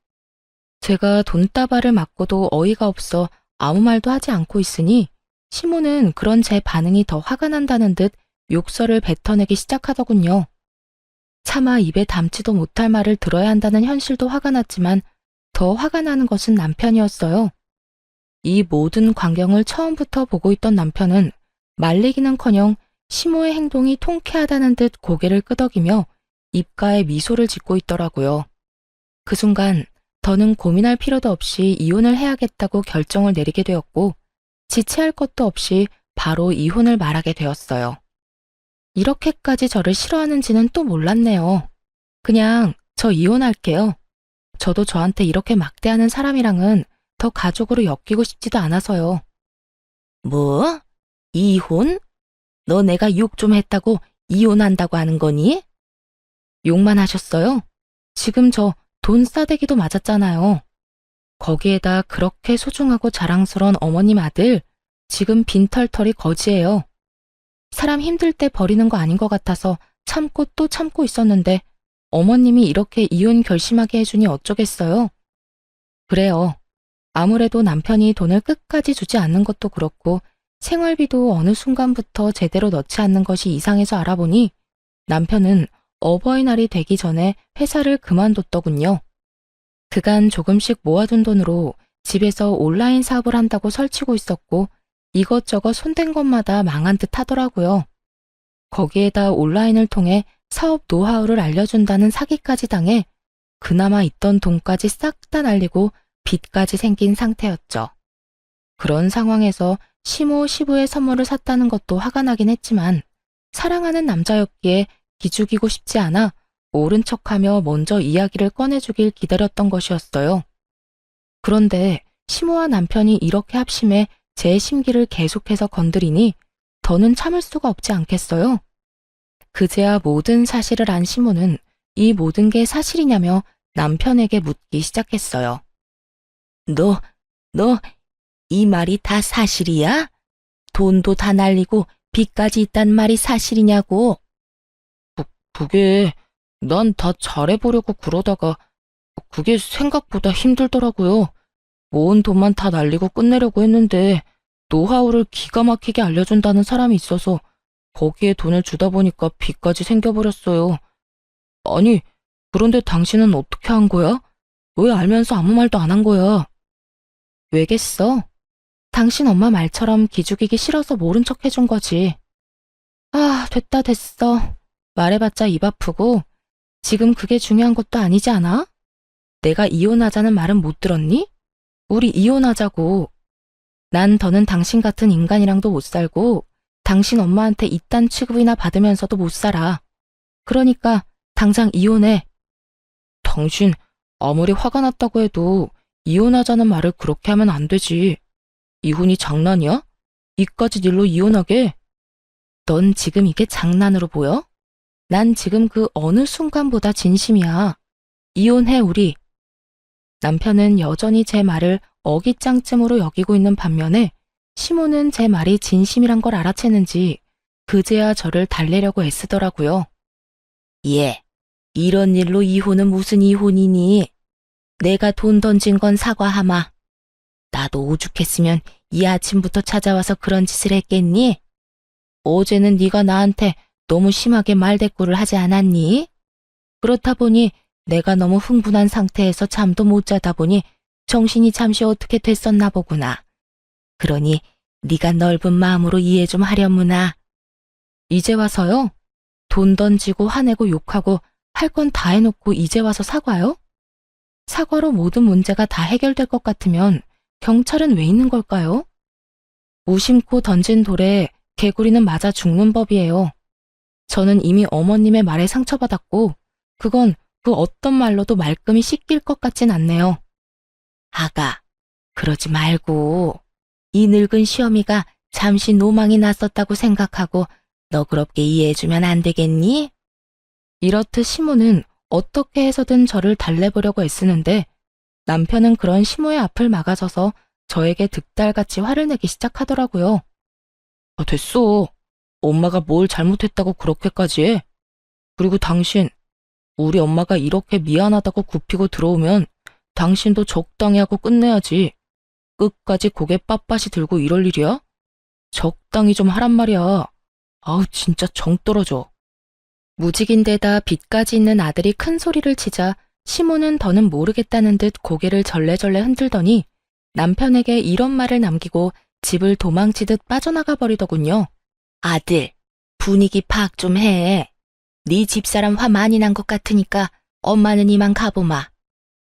제가 돈다발을 맞고도 어이가 없어 아무 말도 하지 않고 있으니 시모는 그런 제 반응이 더 화가 난다는 듯 욕설을 뱉어내기 시작하더군요. 차마 입에 담지도 못할 말을 들어야 한다는 현실도 화가 났지만 더 화가 나는 것은 남편이었어요. 이 모든 광경을 처음부터 보고 있던 남편은 말리기는커녕 시모의 행동이 통쾌하다는 듯 고개를 끄덕이며 입가에 미소를 짓고 있더라고요. 그 순간 더는 고민할 필요도 없이 이혼을 해야겠다고 결정을 내리게 되었고 지체할 것도 없이 바로 이혼을 말하게 되었어요. 이렇게까지 저를 싫어하는지는 또 몰랐네요. 그냥 저 이혼할게요. 저도 저한테 이렇게 막대하는 사람이랑은 더 가족으로 엮이고 싶지도 않아서요. 뭐? 이혼? 너 내가 욕 좀 했다고 이혼한다고 하는 거니? 욕만 하셨어요? 지금 저 돈 싸대기도 맞았잖아요. 거기에다 그렇게 소중하고 자랑스러운 어머님 아들, 지금 빈털털이 거지예요. 사람 힘들 때 버리는 거 아닌 것 같아서 참고 또 참고 있었는데 어머님이 이렇게 이혼 결심하게 해주니 어쩌겠어요. 그래요. 아무래도 남편이 돈을 끝까지 주지 않는 것도 그렇고 생활비도 어느 순간부터 제대로 넣지 않는 것이 이상해서 알아보니 남편은 어버이날이 되기 전에 회사를 그만뒀더군요. 그간 조금씩 모아둔 돈으로 집에서 온라인 사업을 한다고 설치고 있었고 이것저것 손댄 것마다 망한 듯 하더라고요. 거기에다 온라인을 통해 사업 노하우를 알려준다는 사기까지 당해 그나마 있던 돈까지 싹 다 날리고 빚까지 생긴 상태였죠. 그런 상황에서 시모 시부의 선물을 샀다는 것도 화가 나긴 했지만 사랑하는 남자였기에 기죽이고 싶지 않아 모른 척하며 먼저 이야기를 꺼내주길 기다렸던 것이었어요. 그런데 시모와 남편이 이렇게 합심해 제 심기를 계속해서 건드리니 더는 참을 수가 없지 않겠어요. 그제야 모든 사실을 안 시모는 이 모든 게 사실이냐며 남편에게 묻기 시작했어요. 너, 이 말이 다 사실이야? 돈도 다 날리고 빚까지 있단 말이 사실이냐고? 그게 난 다 잘해보려고 그러다가 그게 생각보다 힘들더라고요. 모은 돈만 다 날리고 끝내려고 했는데 노하우를 기가 막히게 알려준다는 사람이 있어서 거기에 돈을 주다 보니까 빚까지 생겨버렸어요. 아니, 그런데 당신은 어떻게 한 거야? 왜 알면서 아무 말도 안 한 거야? 왜겠어? 당신 엄마 말처럼 기죽이기 싫어서 모른 척 해준 거지. 아, 됐다 됐어. 말해봤자 입 아프고 지금 그게 중요한 것도 아니지 않아? 내가 이혼하자는 말은 못 들었니? 우리 이혼하자고. 난 더는 당신 같은 인간이랑도 못 살고 당신 엄마한테 이딴 취급이나 받으면서도 못 살아. 그러니까 당장 이혼해. 당신 아무리 화가 났다고 해도 이혼하자는 말을 그렇게 하면 안 되지. 이혼이 장난이야? 이까짓 일로 이혼하게? 넌 지금 이게 장난으로 보여? 난 지금 그 어느 순간보다 진심이야. 이혼해 우리. 남편은 여전히 제 말을 어깃장쯤으로 여기고 있는 반면에 시모는 제 말이 진심이란 걸 알아채는지 그제야 저를 달래려고 애쓰더라고요. 예, 이런 일로 이혼은 무슨 이혼이니? 내가 돈 던진 건 사과하마. 나도 오죽했으면 이 아침부터 찾아와서 그런 짓을 했겠니? 어제는 네가 나한테 너무 심하게 말대꾸를 하지 않았니? 그렇다 보니 내가 너무 흥분한 상태에서 잠도 못 자다 보니 정신이 잠시 어떻게 됐었나 보구나. 그러니 네가 넓은 마음으로 이해 좀 하려무나. 이제 와서요? 돈 던지고 화내고 욕하고 할 건 다 해놓고 이제 와서 사과요? 사과로 모든 문제가 다 해결될 것 같으면 경찰은 왜 있는 걸까요? 무심코 던진 돌에 개구리는 맞아 죽는 법이에요. 저는 이미 어머님의 말에 상처받았고 그건 그 어떤 말로도 말끔히 씻길 것 같진 않네요. 아가, 그러지 말고 이 늙은 시어미가 잠시 노망이 났었다고 생각하고 너그럽게 이해해주면 안 되겠니? 이렇듯 시모는 어떻게 해서든 저를 달래보려고 애쓰는데 남편은 그런 시모의 앞을 막아서서 저에게 득달같이 화를 내기 시작하더라고요. 아, 됐어. 엄마가 뭘 잘못했다고 그렇게까지 해? 그리고 당신, 우리 엄마가 이렇게 미안하다고 굽히고 들어오면 당신도 적당히 하고 끝내야지. 끝까지 고개 빳빳이 들고 이럴 일이야? 적당히 좀 하란 말이야. 아우 진짜 정 떨어져. 무직인데다 빚까지 있는 아들이 큰 소리를 치자 시모는 더는 모르겠다는 듯 고개를 절레절레 흔들더니 남편에게 이런 말을 남기고 집을 도망치듯 빠져나가 버리더군요. 아들, 분위기 파악 좀 해. 네 집사람 화 많이 난 것 같으니까 엄마는 이만 가보마.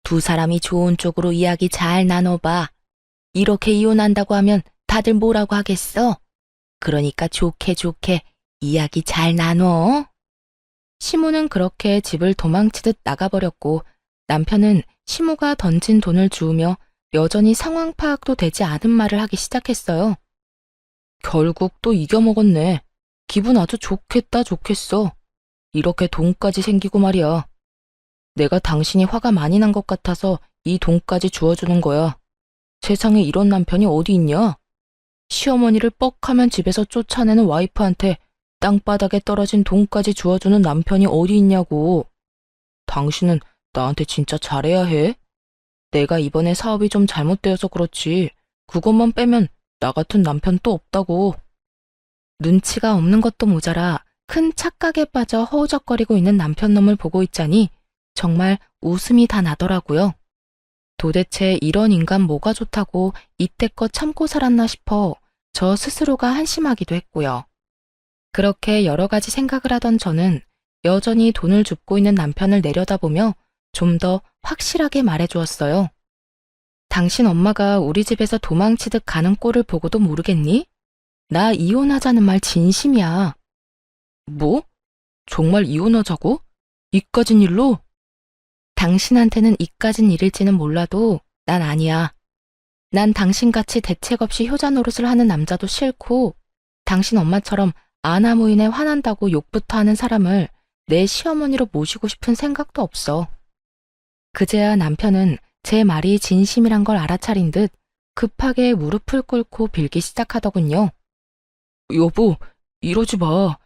두 사람이 좋은 쪽으로 이야기 잘 나눠봐. 이렇게 이혼한다고 하면 다들 뭐라고 하겠어? 그러니까 좋게 좋게 이야기 잘 나눠. 시모는 그렇게 집을 도망치듯 나가버렸고 남편은 시모가 던진 돈을 주우며 여전히 상황 파악도 되지 않은 말을 하기 시작했어요. 결국 또 이겨먹었네. 기분 아주 좋겠다 좋겠어. 이렇게 돈까지 생기고 말이야. 내가 당신이 화가 많이 난 것 같아서 이 돈까지 주워주는 거야. 세상에 이런 남편이 어디 있냐? 시어머니를 뻑하면 집에서 쫓아내는 와이프한테 땅바닥에 떨어진 돈까지 주워주는 남편이 어디 있냐고. 당신은 나한테 진짜 잘해야 해. 내가 이번에 사업이 좀 잘못되어서 그렇지. 그것만 빼면 나 같은 남편 또 없다고. 눈치가 없는 것도 모자라 큰 착각에 빠져 허우적거리고 있는 남편 놈을 보고 있자니 정말 웃음이 다 나더라고요. 도대체 이런 인간 뭐가 좋다고 이때껏 참고 살았나 싶어 저 스스로가 한심하기도 했고요. 그렇게 여러 가지 생각을 하던 저는 여전히 돈을 줍고 있는 남편을 내려다보며 좀 더 확실하게 말해주었어요. 당신 엄마가 우리 집에서 도망치듯 가는 꼴을 보고도 모르겠니? 나 이혼하자는 말 진심이야. 뭐? 정말 이혼하자고? 이까진 일로? 당신한테는 이까진 일일지는 몰라도 난 아니야. 난 당신같이 대책 없이 효자 노릇을 하는 남자도 싫고 당신 엄마처럼 아나무인에 화난다고 욕부터 하는 사람을 내 시어머니로 모시고 싶은 생각도 없어. 그제야 남편은 제 말이 진심이란 걸 알아차린 듯 급하게 무릎을 꿇고 빌기 시작하더군요. 여보, 이러지 마.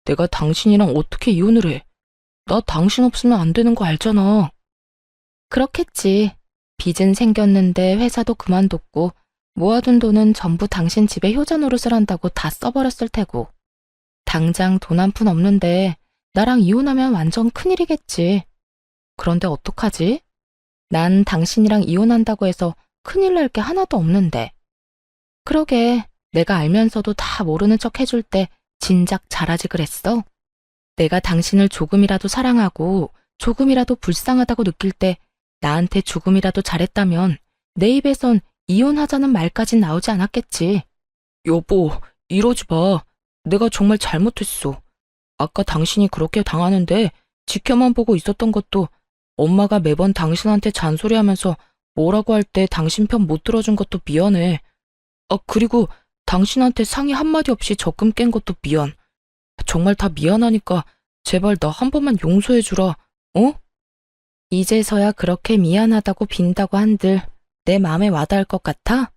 내가 당신이랑 어떻게 이혼을 해? 나 당신 없으면 안 되는 거 알잖아. 그렇겠지. 빚은 생겼는데 회사도 그만뒀고 모아둔 돈은 전부 당신 집에 효자 노릇을 한다고 다 써버렸을 테고. 당장 돈 한 푼 없는데 나랑 이혼하면 완전 큰일이겠지. 그런데 어떡하지? 난 당신이랑 이혼한다고 해서 큰일 날 게 하나도 없는데. 그러게 내가 알면서도 다 모르는 척 해줄 때 진작 잘하지 그랬어. 내가 당신을 조금이라도 사랑하고 조금이라도 불쌍하다고 느낄 때 나한테 조금이라도 잘했다면 내 입에선 이혼하자는 말까진 나오지 않았겠지. 여보, 이러지 마. 내가 정말 잘못했어. 아까 당신이 그렇게 당하는데 지켜만 보고 있었던 것도 엄마가 매번 당신한테 잔소리하면서 뭐라고 할 때 당신 편 못 들어준 것도 미안해. 그리고 당신한테 상의 한마디 없이 적금 깬 것도 미안. 정말 다 미안하니까 제발 나 한 번만 용서해주라. 어? 이제서야 그렇게 미안하다고 빈다고 한들 내 마음에 와닿을 것 같아?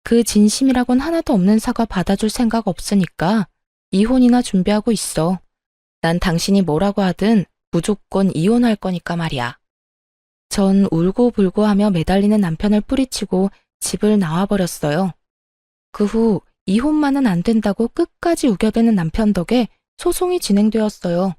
그 진심이라곤 하나도 없는 사과 받아줄 생각 없으니까 이혼이나 준비하고 있어. 난 당신이 뭐라고 하든 무조건 이혼할 거니까 말이야. 전 울고불고 하며 매달리는 남편을 뿌리치고 집을 나와버렸어요. 그 후 이혼만은 안 된다고 끝까지 우겨대는 남편 덕에 소송이 진행되었어요.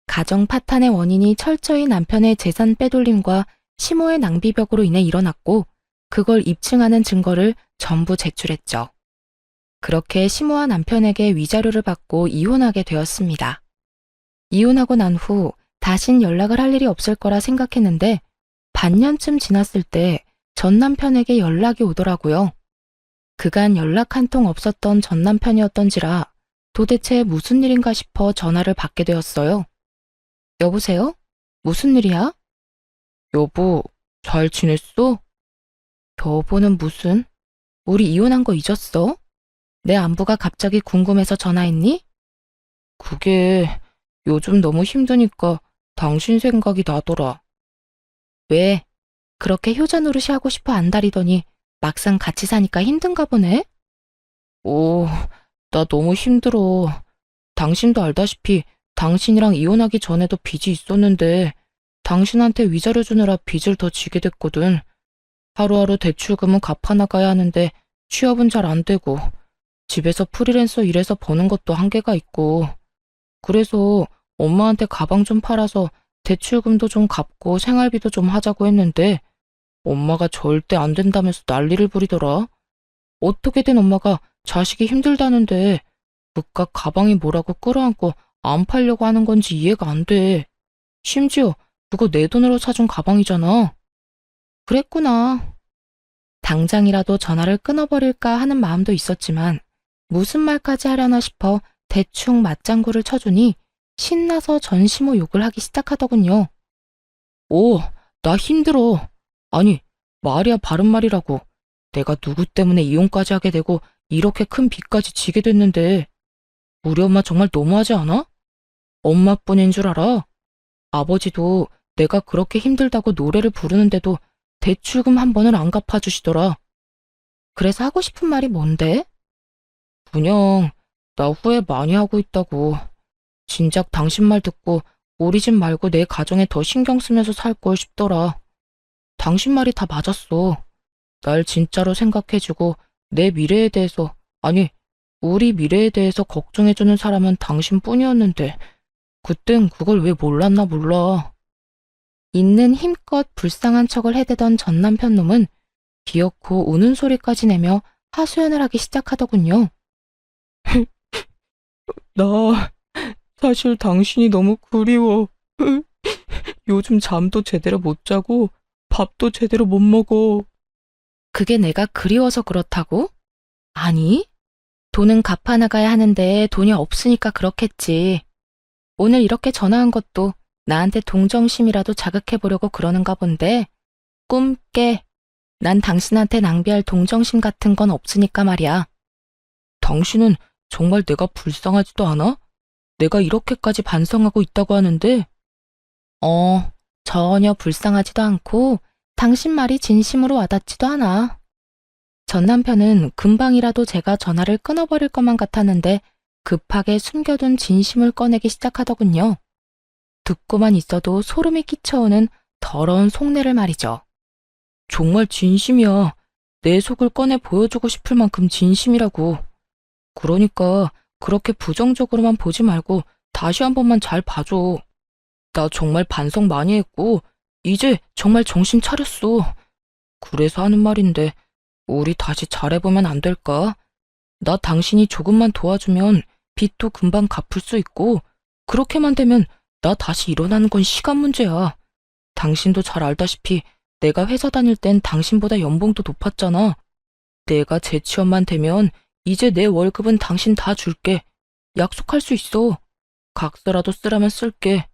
가정 파탄의 원인이 철저히 남편의 재산 빼돌림과 시모의 낭비벽으로 인해 일어났고 그걸 입증하는 증거를 전부 제출했죠. 그렇게 시모와 남편에게 위자료를 받고 이혼하게 되었습니다. 이혼하고 난 후 다신 연락을 할 일이 없을 거라 생각했는데 반년쯤 지났을 때 전 남편에게 연락이 오더라고요. 그간 연락 한 통 없었던 전 남편이었던지라 도대체 무슨 일인가 싶어 전화를 받게 되었어요. 여보세요? 무슨 일이야? 여보, 잘 지냈어? 여보는 무슨? 우리 이혼한 거 잊었어? 내 안부가 갑자기 궁금해서 전화했니? 그게 요즘 너무 힘드니까 당신 생각이 나더라. 왜? 그렇게 효자 노릇이 하고 싶어 안달이더니 막상 같이 사니까 힘든가 보네? 나 너무 힘들어. 당신도 알다시피 당신이랑 이혼하기 전에도 빚이 있었는데 당신한테 위자료 주느라 빚을 더 지게 됐거든. 하루하루 대출금은 갚아 나가야 하는데 취업은 잘 안 되고 집에서 프리랜서 일해서 버는 것도 한계가 있고 그래서 엄마한테 가방 좀 팔아서 대출금도 좀 갚고 생활비도 좀 하자고 했는데 엄마가 절대 안 된다면서 난리를 부리더라. 어떻게 된 엄마가 자식이 힘들다는데 그깟 가방이 뭐라고 끌어안고 안 팔려고 하는 건지 이해가 안 돼. 심지어 그거 내 돈으로 사준 가방이잖아. 그랬구나. 당장이라도 전화를 끊어버릴까 하는 마음도 있었지만 무슨 말까지 하려나 싶어 대충 맞장구를 쳐주니 신나서 전시모 욕을 하기 시작하더군요. 오, 나 힘들어. 아니, 말이야 바른 말이라고. 내가 누구 때문에 이혼까지 하게 되고 이렇게 큰 빚까지 지게 됐는데 우리 엄마 정말 너무하지 않아? 엄마뿐인 줄 알아? 아버지도 내가 그렇게 힘들다고 노래를 부르는데도 대출금 한 번을 안 갚아주시더라. 그래서 하고 싶은 말이 뭔데? 그냥 나 후회 많이 하고 있다고. 진작 당신 말 듣고 우리 집 말고 내 가정에 더 신경 쓰면서 살 걸 싶더라. 당신 말이 다 맞았어. 날 진짜로 생각해주고 내 미래에 대해서, 아니, 우리 미래에 대해서 걱정해주는 사람은 당신뿐이었는데 그땐 그걸 왜 몰랐나 몰라. 있는 힘껏 불쌍한 척을 해대던 전 남편 놈은 기어코 우는 소리까지 내며 하소연을 하기 시작하더군요. 나 사실 당신이 너무 그리워. 요즘 잠도 제대로 못 자고 밥도 제대로 못 먹어. 그게 내가 그리워서 그렇다고? 아니, 돈은 갚아 나가야 하는데 돈이 없으니까 그렇겠지. 오늘 이렇게 전화한 것도 나한테 동정심이라도 자극해보려고 그러는가 본데 꿈 깨. 난 당신한테 낭비할 동정심 같은 건 없으니까 말이야. 당신은 정말 내가 불쌍하지도 않아? 내가 이렇게까지 반성하고 있다고 하는데? 전혀 불쌍하지도 않고 당신 말이 진심으로 와닿지도 않아. 전 남편은 금방이라도 제가 전화를 끊어버릴 것만 같았는데 급하게 숨겨둔 진심을 꺼내기 시작하더군요. 듣고만 있어도 소름이 끼쳐오는 더러운 속내를 말이죠. 정말 진심이야. 내 속을 꺼내 보여주고 싶을 만큼 진심이라고. 그러니까 그렇게 부정적으로만 보지 말고 다시 한 번만 잘 봐줘. 나 정말 반성 많이 했고 이제 정말 정신 차렸어. 그래서 하는 말인데 우리 다시 잘해보면 안 될까? 나 당신이 조금만 도와주면 빚도 금방 갚을 수 있고 그렇게만 되면 나 다시 일어나는 건 시간 문제야. 당신도 잘 알다시피 내가 회사 다닐 땐 당신보다 연봉도 높았잖아. 내가 재취업만 되면 이제 내 월급은 당신 다 줄게. 약속할 수 있어. 각서라도 쓰라면 쓸게.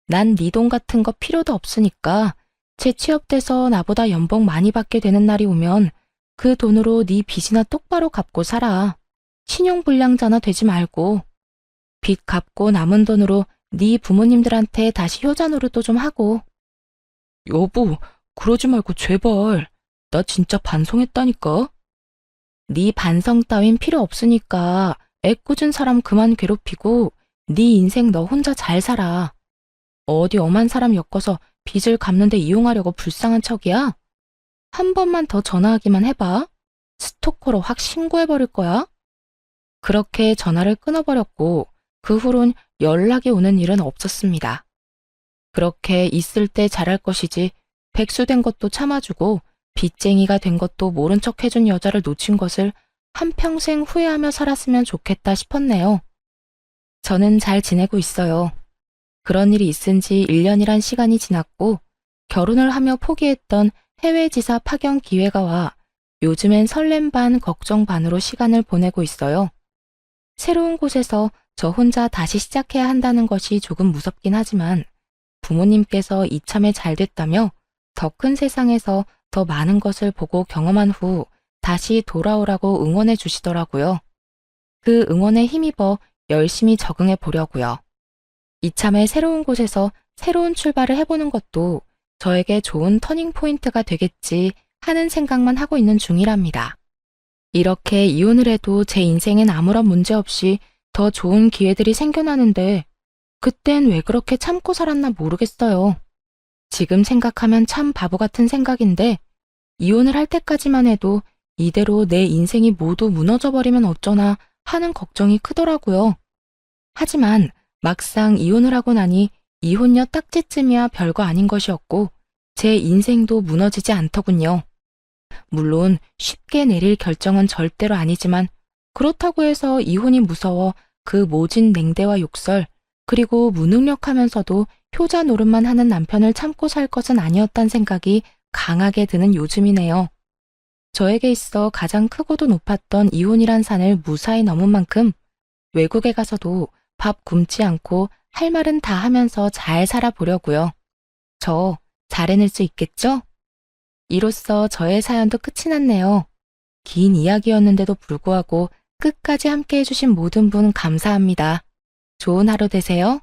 난 네 돈 같은 거 필요도 없으니까 재취업돼서 나보다 연봉 많이 받게 되는 날이 오면 그 돈으로 네 빚이나 똑바로 갚고 살아. 신용불량자나 되지 말고. 빚 갚고 남은 돈으로 네 부모님들한테 다시 효자 노릇도 좀 하고. 여보, 그러지 말고 제발. 나 진짜 반성했다니까. 네 반성 따윈 필요 없으니까 애꿎은 사람 그만 괴롭히고 네 인생 너 혼자 잘 살아. 어디 엄한 사람 엮어서 빚을 갚는데 이용하려고 불쌍한 척이야? 한 번만 더 전화하기만 해봐. 스토커로 확 신고해버릴 거야. 그렇게 전화를 끊어버렸고 그 후론 연락이 오는 일은 없었습니다. 그렇게 있을 때 잘할 것이지 백수된 것도 참아주고 빚쟁이가 된 것도 모른 척 해준 여자를 놓친 것을 한평생 후회하며 살았으면 좋겠다 싶었네요. 저는 잘 지내고 있어요. 그런 일이 있은 지 1년이란 시간이 지났고 결혼을 하며 포기했던 해외 지사 파견 기회가 와 요즘엔 설렘 반 걱정 반으로 시간을 보내고 있어요. 새로운 곳에서 저 혼자 다시 시작해야 한다는 것이 조금 무섭긴 하지만 부모님께서 이참에 잘 됐다며 더 큰 세상에서 더 많은 것을 보고 경험한 후 다시 돌아오라고 응원해 주시더라고요. 그 응원에 힘입어 열심히 적응해 보려고요. 이참에 새로운 곳에서 새로운 출발을 해보는 것도 저에게 좋은 터닝 포인트가 되겠지 하는 생각만 하고 있는 중이랍니다. 이렇게 이혼을 해도 제 인생엔 아무런 문제 없이 더 좋은 기회들이 생겨나는데 그땐 왜 그렇게 참고 살았나 모르겠어요. 지금 생각하면 참 바보 같은 생각인데, 이혼을 할 때까지만 해도 이대로 내 인생이 모두 무너져버리면 어쩌나 하는 걱정이 크더라고요. 하지만 막상 이혼을 하고 나니 이혼녀 딱지쯤이야 별거 아닌 것이었고, 제 인생도 무너지지 않더군요. 물론 쉽게 내릴 결정은 절대로 아니지만, 그렇다고 해서 이혼이 무서워 그 모진 냉대와 욕설, 그리고 무능력하면서도 효자 노릇만 하는 남편을 참고 살 것은 아니었단 생각이 강하게 드는 요즘이네요. 저에게 있어 가장 크고도 높았던 이혼이란 산을 무사히 넘은 만큼 외국에 가서도 밥 굶지 않고 할 말은 다 하면서 잘 살아보려고요. 저 잘 해낼 수 있겠죠? 이로써 저의 사연도 끝이 났네요. 긴 이야기였는데도 불구하고 끝까지 함께 해주신 모든 분 감사합니다. 좋은 하루 되세요.